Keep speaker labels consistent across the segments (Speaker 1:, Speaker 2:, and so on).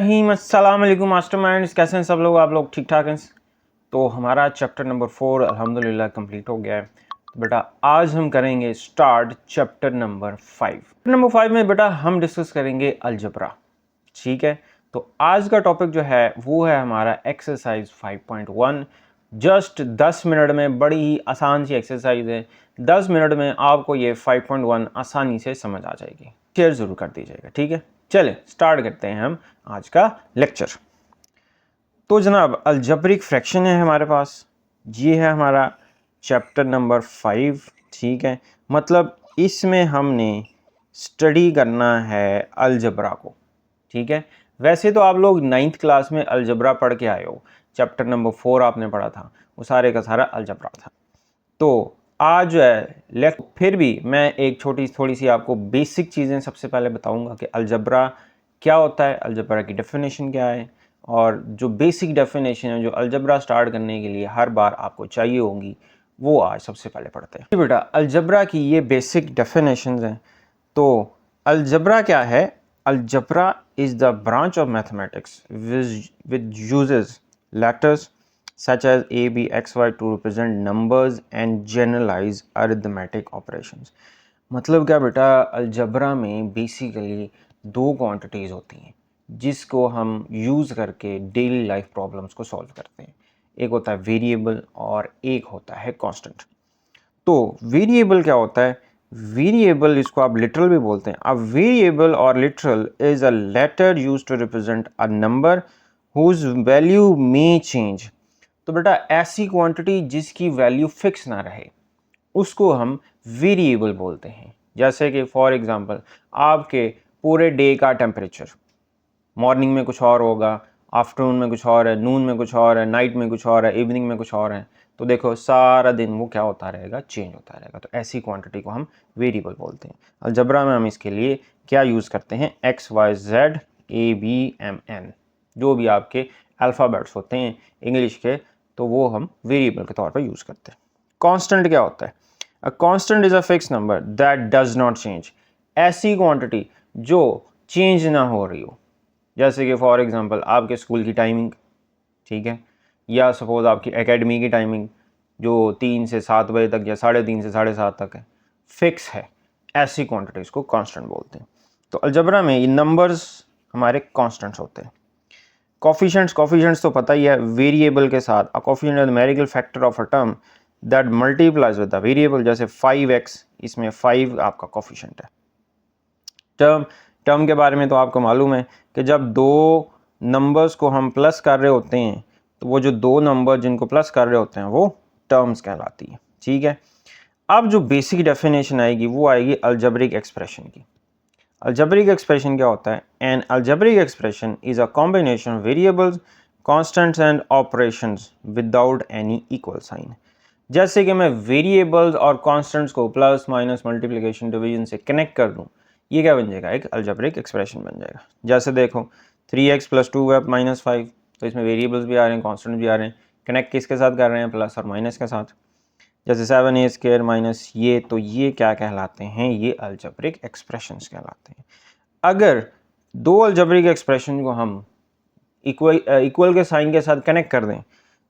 Speaker 1: अस्सलाम वालेकुम मास्टरमाइंड्स, कैसे हैं सब लोग? आप लोग ठीक ठाक हैं? तो हमारा चैप्टर नंबर 4 अल्हम्दुलिल्लाह कंप्लीट हो गया है। तो बेटा आज हम करेंगे start chapter number 5। Chapter number 5 में बेटा हम डिस्कस करेंगे अलजबरा। ठीक है, तो आज का टॉपिक जो है वो है हमारा एक्सरसाइज 5.1। जस्ट 10 मिनट में, बड़ी ही आसान सी एक्सरसाइज है। 10 मिनट में आपको ये 5.1 आसानी से समझ आ जाएगी। शेयर ज़रूर कर दीजिएगा, ठीक है। चले स्टार्ट करते हैं हम आज का लेक्चर। तो जनाब अलजब्रिक फ्रैक्शन है हमारे पास, ये है हमारा चैप्टर नंबर 5। ठीक है, मतलब इसमें हमने स्टडी करना है अलजबरा को। ठीक है, वैसे तो आप लोग 9th क्लास में अलजबरा पढ़ के आए हो, चैप्टर नंबर 4 आपने पढ़ा था, वो सारे का सारा अलजबरा था। तो आज जो है फिर भी मैं एक थोड़ी सी आपको बेसिक चीज़ें सबसे पहले बताऊंगा कि अलजबरा क्या होता है, अलजबरा की डेफिनेशन क्या है, और जो बेसिक डेफिनेशन है जो अलजबरा स्टार्ट करने के लिए हर बार आपको चाहिए होंगी, वो आज सबसे पहले पढ़ते हैं। बेटा अलजबरा की ये बेसिक डेफिनेशंस हैं। तो अलजबरा क्या है? Algebra is the branch of mathematics which uses letters such as a, b, x, y to represent numbers and generalize arithmetic operations। मतलब क्या बेटा, अलजबरा में बेसिकली दो क्वांटिटीज़ होती हैं जिसको हम यूज़ करके डेली लाइफ प्रॉब्लम्स को सॉल्व करते हैं। एक होता है वेरिएबल और एक होता है कांस्टेंट। तो वेरिएबल क्या होता है? वेरिएबल, इसको आप लिटरल भी बोलते हैं। अब वेरिएबल और literal is a letter use to represent a number whose value may change. तो बेटा ऐसी क्वांटिटी जिसकी वैल्यू फिक्स ना रहे उसको हम वेरिएबल बोलते हैं। जैसे कि फॉर एग्जांपल आपके पूरे डे का टेम्परेचर, मॉर्निंग में कुछ और होगा, आफ्टरनून में कुछ और है, नून में कुछ और है, नाइट में कुछ और है, इवनिंग में कुछ और है। तो देखो सारा दिन वो क्या होता रहेगा, चेंज होता रहेगा। तो ऐसी क्वांटिटी को हम वेरिएबल बोलते हैं। अलजबरा में हम इसके लिए क्या यूज़ करते हैं? X Y Z A B M N, जो भी आपके अल्फ़ाबेट्स होते हैं इंग्लिश के, तो वो हम वेरिएबल के तौर पर यूज़ करते हैं। कांस्टेंट क्या होता है? A constant is a fix number that does not change. ऐसी क्वांटिटी जो चेंज ना हो रही हो। जैसे कि फॉर एग्जांपल आपके स्कूल की टाइमिंग, ठीक है, या सपोज आपकी एकेडमी की टाइमिंग जो 3 से 7 बजे तक या 3:30 से 7:30 तक है, फिक्स है। ऐसी क्वांटिटीज़ को कांस्टेंट बोलते हैं। तो अलजबरा में ये नंबर्स हमारे कांस्टेंट्स होते हैं। कॉफिशेंट्स तो पता ही है, वेरिएबल के साथ a coefficient is numerical factor of a term that multiplies with the variable. जैसे 5x, इसमें 5 आपका कॉफिशेंट है। टर्म के बारे में तो आपको मालूम है कि जब दो नंबर्स को हम प्लस कर रहे होते हैं तो वो जो दो नंबर जिनको प्लस कर रहे होते हैं वो टर्म्स कहलाती है। ठीक है, अब जो बेसिक डेफिनेशन आएगी वो आएगी अलजेब्रिक एक्सप्रेशन की। अलजेब्रिक एक्सप्रेशन क्या होता है? An algebraic expression is a combination of variables, constants and operations without any equal sign. जैसे कि मैं वेरिएबल्स और कांस्टेंट्स को प्लस माइनस मल्टीप्लिकेशन डिवीजन से कनेक्ट कर दूं, ये क्या बन जाएगा? एक अलजेब्रिक एक्सप्रेशन बन जाएगा। जैसे देखो 3x + 2y - 5, तो इसमें वेरिएबल्स भी आ रहे हैं, कांस्टेंट भी आ रहे हैं। कनेक्ट किसके साथ कर रहे हैं? प्लस और माइनस के साथ। जैसे 7a² माइनस ये, तो ये क्या कहलाते हैं? ये अलजेब्रिक एक्सप्रेशंस कहलाते हैं। अगर दो अलजेब्रिक एक्सप्रेशन को हम इक्वल के साइन के साथ कनेक्ट कर दें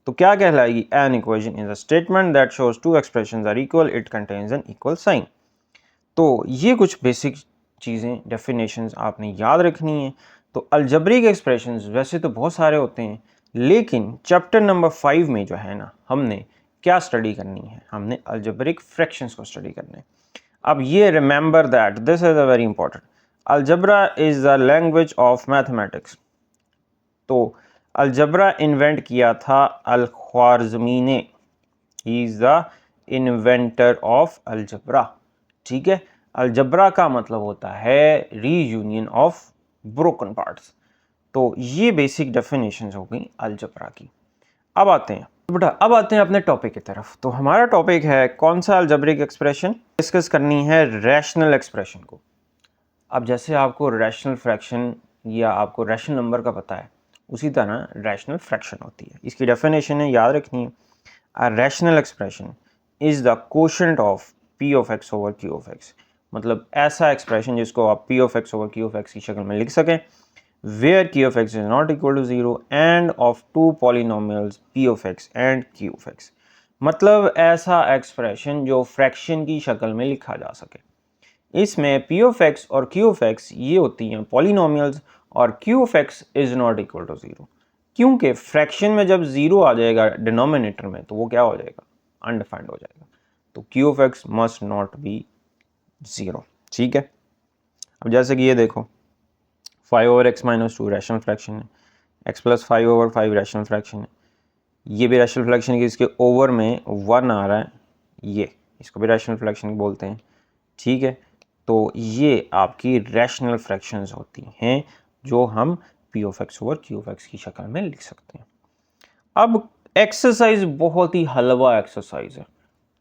Speaker 1: तो क्या कहलाएगी? An equation is a statement that shows two expressions are equal, it contains an equal sign. तो ये कुछ बेसिक चीज़ें, डेफिनेशंस आपने याद रखनी है। तो अलजेब्रिक एक्सप्रेशंस वैसे तो बहुत सारे होते हैं, लेकिन चैप्टर नंबर 5 में जो है ना, हमने क्या स्टडी करनी है? हमने अलजेब्रिक फ्रैक्शंस को स्टडी करना है। अब ये remember that this is a very important, algebra is the language of mathematics. तो अलजबरा इन्वेंट किया था अल ख्वारिज़मी ने। He is the inventor of algebra. ठीक है, अलजबरा का मतलब होता है रीयूनियन ऑफ ब्रोकन पार्ट्स। तो ये बेसिक डेफिनेशंस हो गई अलजबरा की। अब आते हैं बेटा, अब आते हैं अपने टॉपिक की तरफ। तो हमारा टॉपिक है कौन सा? Algebraic expression. डिस्कस करनी है रैशनल एक्सप्रेशन को। अब जैसे आपको रैशनल फ्रैक्शन या आपको रैशनल नंबर का पता है, उसी तरह रैशनल फ्रैक्शन होती है। इसकी डेफिनेशन है, याद रखनी है। A rational expression is the quotient of P of x over Q of x. मतलब ऐसा एक्सप्रेशन जिसको आप P of x over Q of x की शक्ल में लिख सकें, where q of x is not equal to 0 and of two polynomials p of x and q of x। मतलब ऐसा एक्सप्रेशन जो फ्रैक्शन की शक्ल में लिखा जा सके। इसमें p of x और q of x ये होती हैं पॉलिनोमियल्स और q of x is not equal to 0, क्योंकि फ्रैक्शन में जब 0 आ जाएगा डिनोमिनेटर में तो वो क्या हो जाएगा, अनडिफाइंड हो जाएगा। तो q of x must not be 0। ठीक है, अब जैसे कि ये देखो 5/x - 2 रैशनल फ्रैक्शन है, x + 5/5 रैशनल फ्रैक्शन है, ये भी रैशनल फ्रैक्शन की इसके ओवर में 1 आ रहा है, ये इसको भी रैशनल फ्रैक्शन बोलते हैं। ठीक है, तो ये आपकी रैशनल फ्रैक्शंस होती हैं जो हम p of x over q of x की शक्ल में लिख सकते हैं। अब एक्सरसाइज बहुत ही हलवा एक्सरसाइज है,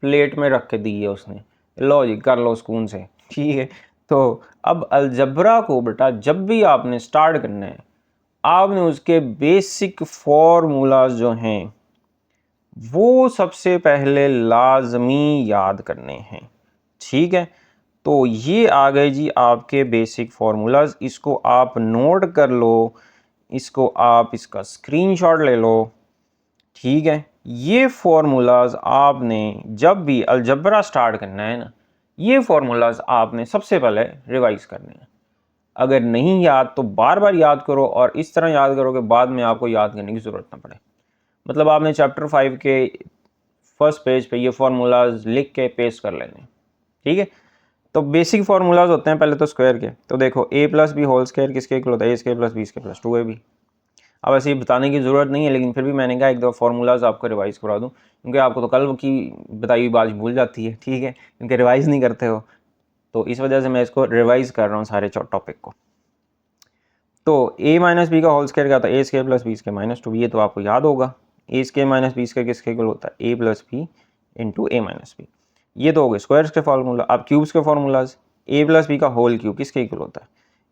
Speaker 1: प्लेट में रख के दी है उसने, लो जी कर लो सुकून से। ठीक है, तो अब अलजबरा को बेटा जब भी आपने स्टार्ट करना है आपने उसके बेसिक फॉर्मूलाज जो हैं वो सबसे पहले लाजमी याद करने हैं। ठीक है, तो ये आ गए जी आपके बेसिक फार्मूलाज, इसको आप नोट कर लो, इसको आप इसका स्क्रीनशॉट ले लो। ठीक है, ये फार्मूलाज आपने जब भी अलजबरा स्टार्ट करना है ना, ये फार्मूलाज आपने सबसे पहले रिवाइज करने हैं। अगर नहीं याद तो बार बार याद करो और इस तरह याद करो कि बाद में आपको याद करने की ज़रूरत ना पड़े। मतलब आपने चैप्टर 5 के फर्स्ट पेज पे ये फार्मूलाज लिख के पेस्ट कर लेने। ठीक है, तो बेसिक फार्मूलाज होते हैं पहले तो स्क्वायर के। तो देखो a + b होल स्क्वायर किसके इक्वल होता है, a² + b² + 2ab। अब ऐसे ही बताने की ज़रूरत नहीं है, लेकिन फिर भी मैंने कहा एक दो फार्मूलाज आपको रिवाइज करा दूँ, क्योंकि आपको तो कल की बताई हुई बात भूल जाती है। ठीक है, क्योंकि रिवाइज नहीं करते हो, तो इस वजह से मैं इसको रिवाइज कर रहा हूँ सारे टॉपिक को। तो a - b का होल स्क्वायर क्या होता है, a² + b² - 2, ये तो आपको याद होगा। a² - b² किसके इक्वल होता है, a + b × a - b। ये तो हो गए स्क्वायर्स के फार्मूला। अब क्यूब्स के फार्मूलाज, a + b का होल क्यूब किसके इक्वल होता है,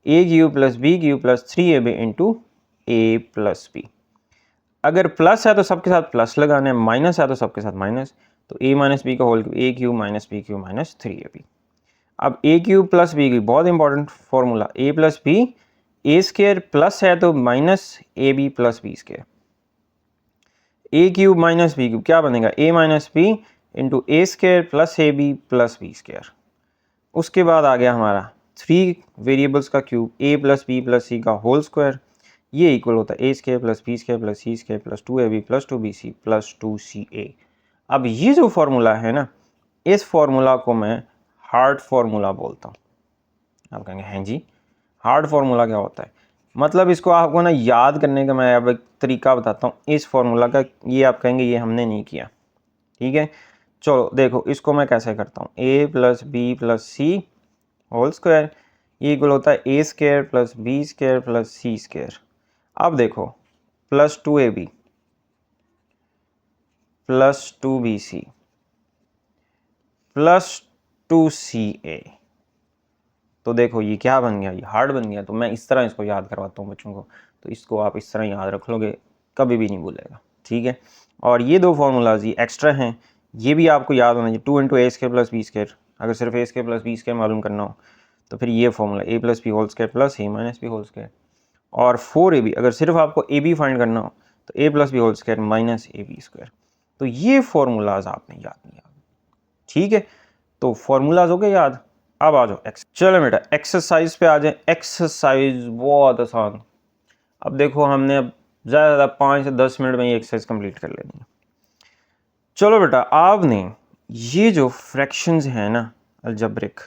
Speaker 1: a³ + b³ + 3ab × a + b। अगर प्लस है तो सबके साथ प्लस लगाना है, माइनस है तो सबके साथ माइनस। तो a - b का whole cube a³ - b³ - 3ab। अब a³ + b³ बहुत important formula, a + b a² plus है तो -ab + b²। a³ - b³ क्या बनेगा, a - b × a² + ab + b²। उसके बाद आ गया हमारा 3 वेरिएबल्स का क्यूब, a + b + c का होल स्क्वायर, ये इक्वल होता है a² + b² + c² + 2ab + 2bc + 2ca। अब ये जो फार्मूला है ना, इस फार्मूला को मैं हार्ड फार्मूला बोलता हूँ। आप कहेंगे हैं जी हार्ड फार्मूला क्या होता है, मतलब इसको आपको ना याद करने का मैं अब एक तरीका बताता हूँ इस फार्मूला का। ये आप कहेंगे ये हमने नहीं किया। ठीक है, चलो देखो इसको मैं कैसे करता हूँ, a + b + c whole square ये इक्वल होता है a² + b² + c²। अब देखो +2ab + 2bc + 2ca। तो देखो ये क्या बन गया, ये हार्ड बन गया। तो मैं इस तरह इसको याद करवाता हूँ बच्चों को, तो इसको आप इस तरह याद रख लोगे, कभी भी नहीं भूलेगा। ठीक है, और ये दो फार्मूलाज ये एक्स्ट्रा हैं, ये भी आपको याद होना चाहिए। 2 × a² + b², अगर सिर्फ a² + b² मालूम करना हो तो फिर ये formula a + b whole square + a - b whole square. और 4ab, अगर सिर्फ आपको ab फाइंड करना हो तो a + b whole square - ab²। तो ये फार्मूलाज आपने याद नहीं याद। ठीक है, तो फार्मूलाज हो गए याद। अब आ जाओ चलो बेटा एक्सरसाइज पे आ जाए। एक्सरसाइज बहुत आसान। अब देखो हमने अब ज़्यादा 5 से 10 मिनट में ये एक्सरसाइज कंप्लीट कर लेनी है। चलो बेटा आपने ये जो फ्रैक्शंस हैं ना अलजेब्रिक,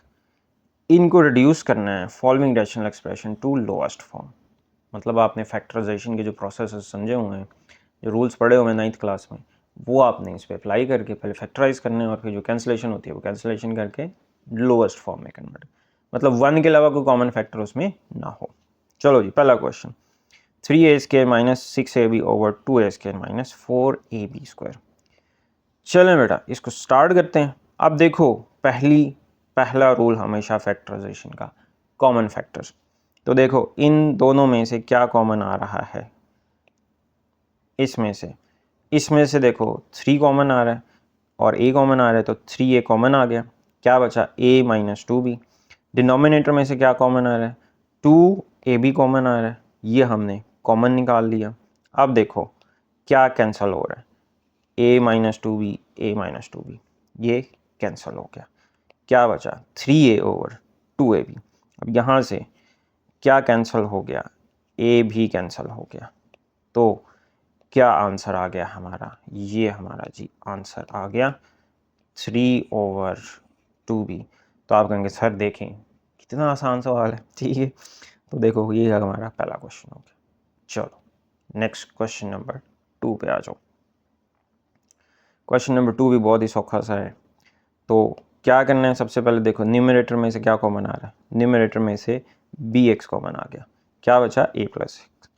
Speaker 1: इनको रिड्यूस करना है following rational expression to lowest form. मतलब आपने फैक्टराइजेशन के जो प्रोसेस समझे हुए हैं, जो रूल्स पढ़े हुए हैं 9th क्लास में, वो आपने इस पर अप्लाई करके पहले फैक्टराइज करने और फिर जो कैंसिलेशन होती है वो कैंसिलेशन करके लोएस्ट फॉर्म में कन्वर्ट, मतलब 1 के अलावा कोई कॉमन फैक्टर उसमें ना हो। चलो जी पहला question, 3a² - 6ab / 2a² - 4ab²। चलें बेटा इसको स्टार्ट करते हैं। अब देखो पहला रूल हमेशा फैक्टराइजेशन का, कॉमन फैक्टर्स। तो देखो इन दोनों में से क्या कॉमन आ रहा है, इसमें से देखो 3 कॉमन आ रहा है और a कॉमन आ रहा है, तो 3a कॉमन आ गया, क्या बचा a - 2b। डिनोमिनेटर में से क्या कॉमन आ रहा है, 2ab कॉमन आ रहा है, ये हमने कॉमन निकाल लिया। अब देखो क्या कैंसिल हो रहा है, a minus two B, A minus two B, ये कैंसिल हो गया। क्या बचा 3a ओवर 2ab। अब यहाँ से क्या कैंसिल हो गया, a भी कैंसिल हो गया। तो क्या आंसर आ गया हमारा, ये हमारा जी आंसर आ गया 3/2b। तो आप कहेंगे सर देखें कितना आसान सवाल है, ठीक है। तो देखो ये हमारा पहला क्वेश्चन हो गया। चलो नेक्स्ट क्वेश्चन नंबर 2 पे आ जाओ। क्वेश्चन नंबर 2 भी बहुत ही सौखा सा है। तो क्या करना है, सबसे पहले देखो न्यूमरेटर में से क्या कॉमन आ रहा है, न्यूमरेटर में से bx कॉमन आ गया, क्या बचा a प्लस एक्स।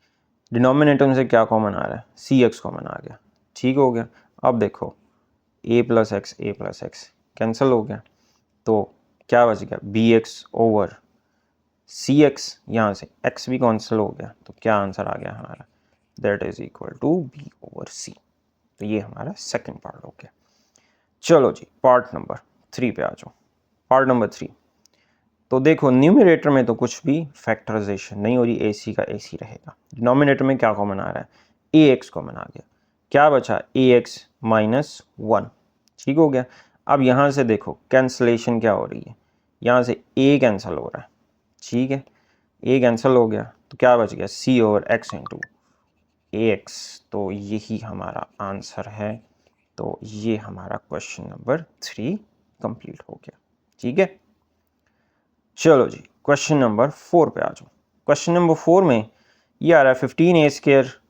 Speaker 1: डिनोमिनेटर में से क्या कॉमन आ रहा है, cx कॉमन आ गया, ठीक हो गया। अब देखो a प्लस एक्स कैंसिल हो गया, तो क्या बच गया bx ओवर cx, यहाँ से x भी कैंसिल हो गया, तो क्या आंसर आ गया हमारा, that is equal to b over c। तो ये हमारा सेकंड पार्ट हो गया। चलो जी पार्ट नंबर 3 पे आ जाओ। पार्ट नंबर 3, तो देखो न्यूमरेटर में तो कुछ भी फैक्टराइजेशन नहीं हो रही, ac का ac रहेगा। डिनोमिनेटर में क्या कॉमन आ रहा है, ax कॉमन आ गया, क्या बचा ax माइनस 1, ठीक हो गया। अब यहाँ से देखो कैंसलेशन क्या हो रही है, यहाँ से a कैंसिल हो रहा है, ठीक है, a कैंसिल हो गया, तो क्या बच गया c over x into ax। तो यही हमारा आंसर है। तो ये हमारा क्वेश्चन नंबर 3 कंप्लीट हो गया, ठीक है। चलो जी क्वेश्चन नंबर 4 पे आ जाओ। क्वेश्चन नंबर 4 में ये आ रहा है 15a स्क्वायर।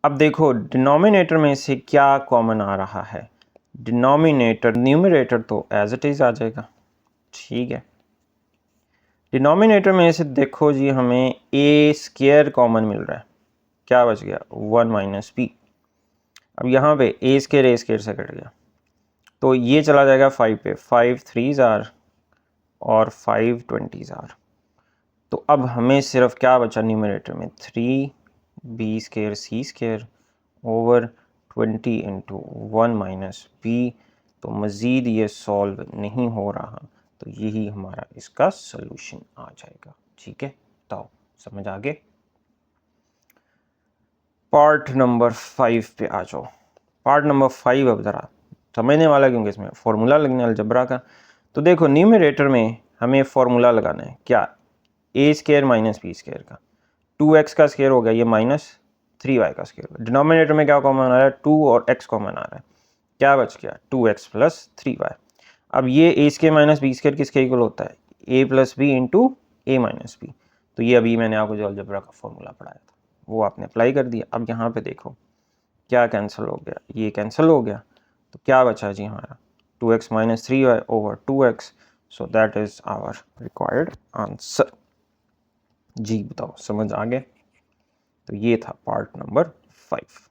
Speaker 1: अब देखो डिनोमिनेटर में से क्या कॉमन आ रहा है, डिनोमिनेटर न्यूमरेटर तो एज इट इज आ जाएगा, ठीक है। डिनोमिनेटर में से देखो जी हमें a स्क्वायर कॉमन मिल रहा है, क्या बच गया 1 माइनस b। अब यहाँ पे a स्क्वायर से कट गया, तो ये चला जाएगा 5 पे, 5 3 जार और 5 20 जार। तो अब हमें सिर्फ क्या बचा न्यूमरेटर में 3b square c square over 20 into 1 minus b। तो मज़ीद ये सॉल्व नहीं हो रहा, तो यही हमारा इसका सलूशन आ जाएगा, ठीक है। तो समझ आ गए। पार्ट नंबर 5 पे आ जाओ। पार्ट नंबर 5 अब ज़रा समझने वाला, क्योंकि इसमें फॉर्मूला लगने अलजबरा का। तो देखो न्यूमरेटर में हमें फॉर्मूला लगाना है, क्या a square minus B square का, 2x का स्क्वायर हो गया, ये माइनस 3y का स्क्वायर हो गया। डिनोमिनेटर में क्या कॉमन आ रहा है, 2 और x कॉमन आ रहा है, क्या बच गया 2x प्लस 3y। अब ये a square minus B square किसके इक्वल होता है, a plus B into A minus B. तो ये अभी मैंने आपको जो अलजबरा का फॉर्मूला पढ़ाया था वो आपने अप्लाई कर दिया। अब यहाँ पे देखो क्या कैंसिल हो गया, ये कैंसिल हो गया, तो क्या बचा जी हमारा 2x minus 3y over 2x। So that is our required answer. जी बताओ समझ आ गए। तो ये था पार्ट नंबर 5।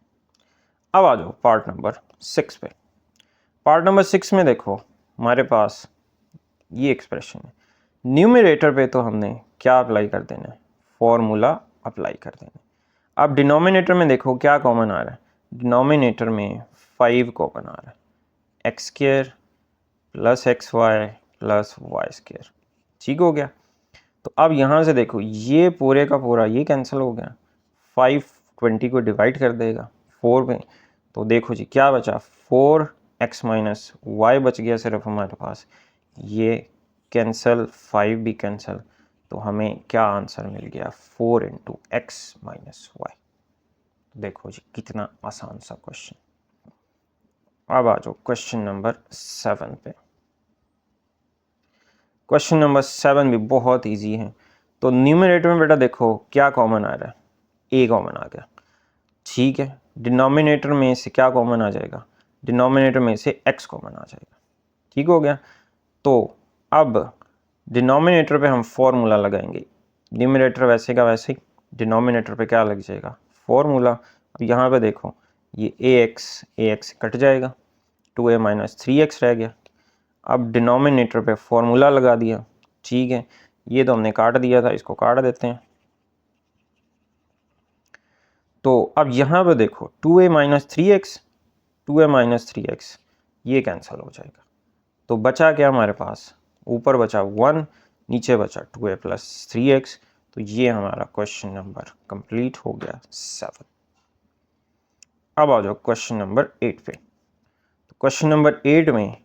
Speaker 1: अब आ जाओ पार्ट नंबर 6 पे। पार्ट नंबर 6 में देखो हमारे पास ये एक्सप्रेशन है, न्यूमरेटर पे तो हमने क्या अप्लाई कर देना है, फॉर्मूला अप्लाई कर देना है। अब डिनोमिनेटर में देखो क्या कॉमन आ रहा है, डिनोमिनेटर में 5 कॉमन आ रहा है, X square plus X Y plus Y square, ठीक हो गया। तो अब यहाँ से देखो ये पूरे का पूरा ये कैंसिल हो गया, 5 20 को डिवाइड कर देगा 4 में, तो देखो जी क्या बचा 4x माइनस वाई बच गया सिर्फ हमारे पास, ये कैंसिल 5 भी कैंसिल, तो हमें क्या आंसर मिल गया 4 इंटू एक्स माइनस वाई। देखो जी कितना आसान सा क्वेश्चन। अब आ जाओ क्वेश्चन नंबर 7 पे। क्वेश्चन नंबर 7 भी बहुत इजी है। तो न्यूमरेटर में बेटा देखो क्या कॉमन आ रहा है, ए कॉमन आ गया, ठीक है। डिनोमिनेटर में से क्या कॉमन आ जाएगा, डिनोमिनेटर में से एक्स कॉमन आ जाएगा, ठीक हो गया। तो अब डिनोमिनेटर पे हम फॉर्मूला लगाएंगे, न्यूमरेटर वैसे का वैसे ही, डिनोमिनेटर पे क्या लग जाएगा फॉर्मूला। अब यहाँ पे देखो ये ए एक्स कट जाएगा, 2a माइनस 3x रह गया। अब डिनोमिनेटर पे फॉर्मूला लगा दिया, ठीक है। ये तो हमने काट दिया था, इसको काट देते हैं। तो अब यहाँ पे देखो 2a माइनस 3x ये कैंसिल हो जाएगा, तो बचा क्या हमारे पास, ऊपर बचा 1, नीचे बचा 2a प्लस 3x। तो ये हमारा क्वेश्चन नंबर कंप्लीट हो गया 7। अब आ जाओ क्वेश्चन नंबर 8 पे। तो क्वेश्चन नंबर 8 में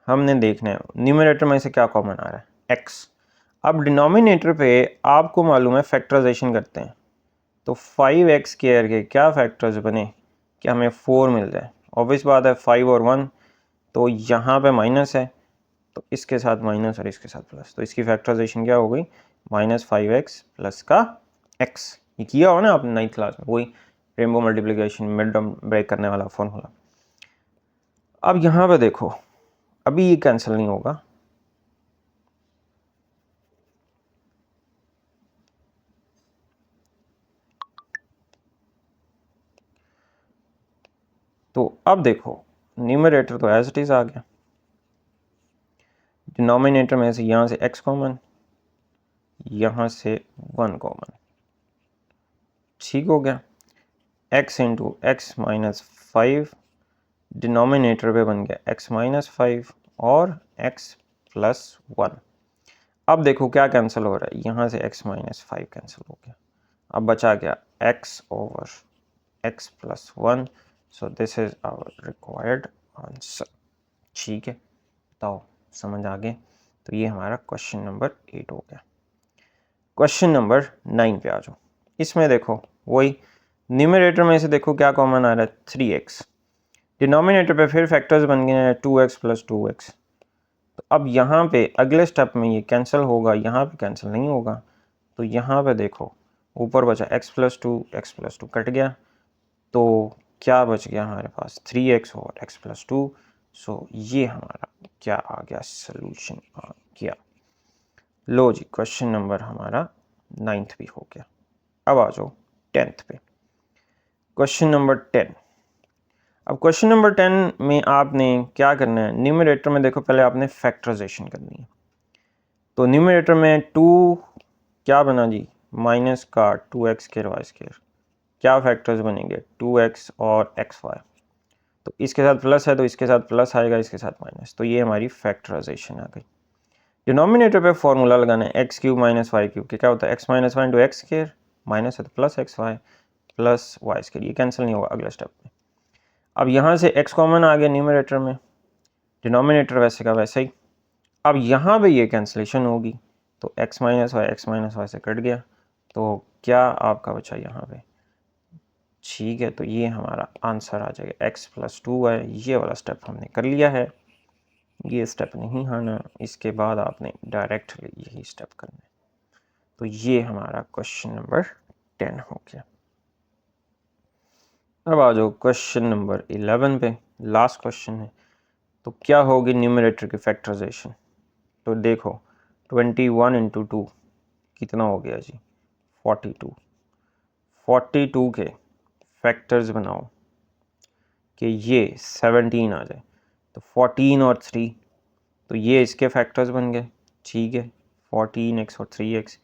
Speaker 1: हमने देखना है न्यूमरेटर में से क्या कॉमन आ रहा है, x। अब डिनोमिनेटर पे आपको मालूम है फैक्टराइजेशन करते हैं, तो 5x स्क्वायर के क्या फैक्टर्स बने कि हमें 4 मिल जाए। ऑब्वियस बात है 5 और 1, तो यहाँ पे माइनस है तो इसके साथ माइनस और इसके साथ प्लस, तो इसकी फैक्टराइजेशन क्या हो गई, -5x प्लस का x। ये किया हो ना आपने 9th क्लास में, वही rainbow multiplication mid term break करने वाला फॉर्मूला। अब यहाँ पे देखो अभी ये कैंसिल नहीं होगा, तो अब देखो न्यूमरेटर तो एज इट इज आ गया, डिनोमिनेटर में से यहाँ से x कॉमन, यहाँ से 1 कॉमन, ठीक हो गया। x into x minus 5 denominator पे बन गया x माइनस 5 और x प्लस 1। अब देखो क्या कैंसिल हो रहा है, यहाँ से x माइनस 5 कैंसिल हो गया, अब बचा गया x over x plus 1। So this is our required answer. ठीक है, बताओ समझ आ गए। तो ये हमारा क्वेश्चन नंबर 8 हो गया। क्वेश्चन नंबर 9 पे आ जाओ। इसमें देखो वही न्यूमरेटर में से देखो क्या कॉमन आ रहा है, 3x। डिनोमिनेटर पे फिर फैक्टर्स बन गए हैं 2x प्लस 2x। तो अब यहाँ पे अगले स्टेप में ये कैंसिल होगा, यहाँ पे कैंसिल नहीं होगा, तो यहाँ पे देखो ऊपर बचा x प्लस 2 कट गया, तो क्या बच गया हमारे पास 3x और x प्लस 2। सो ये हमारा क्या आ गया, सोल्यूशन आ गया। लो जी क्वेश्चन नंबर हमारा 9th भी हो गया। अब आ जाओ 10th पे। Question number 10। अब क्वेश्चन नंबर 10 में आपने क्या करना है, न्यूमरेटर में देखो पहले आपने फैक्टराइजेशन करनी है। तो न्यूमरेटर में 2 क्या बना जी, माइनस का 2x स्क्वायर वाई स्क्वायर, क्या फैक्टर्स बनेंगे 2x और xy। तो इसके साथ प्लस है तो इसके साथ प्लस आएगा, इसके साथ माइनस, तो ये हमारी फैक्टराइजेशन आ गई। डिनोमिनेटर पे फॉर्मूला लगाना है X cube minus Y cube, क्या होता है x minus 1 into X square, minus है तो plus X Y plus Y square, ये कैंसिल नहीं होगा अगले स्टेप में। अब यहाँ से x कॉमन आ गया न्यूमरेटर में, डिनोमिनेटर वैसे का वैसे ही। अब यहाँ पे ये कैंसिलेशन होगी, तो x माइनस वाई से कट गया, तो क्या आपका बचा यहाँ पे, ठीक है। तो ये हमारा आंसर आ जाएगा x प्लस 2 है। ये वाला स्टेप हमने कर लिया है, ये स्टेप नहीं आना, इसके बाद आपने डायरेक्टली यही स्टेप करना है। तो ये हमारा क्वेश्चन नंबर 10 हो गया। अब आ जाओ क्वेश्चन नंबर 11 पे, लास्ट क्वेश्चन है। तो क्या होगी न्यूमरेटर की फैक्टराइजेशन, तो देखो 21 इंटू 2 कितना हो गया जी, 42। 42 के फैक्टर्स बनाओ कि ये 17 आ जाए, तो 14 और 3, तो ये इसके फैक्टर्स बन गए, ठीक है। 14x और 3x,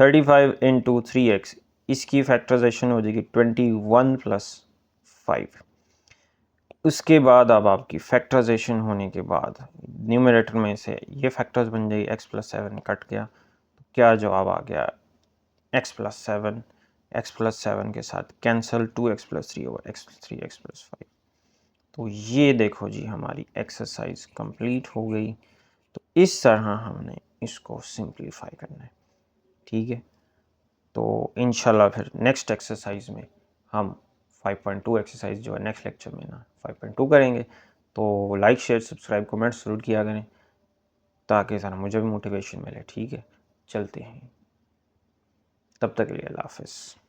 Speaker 1: 35 इंटू 3x, इसकी फैक्टराइजेशन हो जाएगी 21 प्लस 5। उसके बाद अब आपकी फैक्टराइजेशन होने के बाद न्यूमरेटर में से ये फैक्टर्स बन जाएगी, x प्लस 7 कट गया, तो क्या जवाब आ गया, x प्लस 7 के साथ cancel, 2x plus 3 over x plus 3 x plus 5। तो ये देखो जी हमारी एक्सरसाइज कंप्लीट हो गई। तो इस तरह हमने इसको सिंप्लीफाई करना है, ठीक है। तो इंशाल्लाह फिर नेक्स्ट एक्सरसाइज में हम 5.2 एक्सरसाइज जो है नेक्स्ट लेक्चर में ना 5.2 करेंगे। तो लाइक शेयर सब्सक्राइब कमेंट ज़रूर किया करें ताकि ज़रा मुझे भी मोटिवेशन मिले, ठीक है। चलते हैं, तब तक के लिए अल्लाह हाफ़िज़।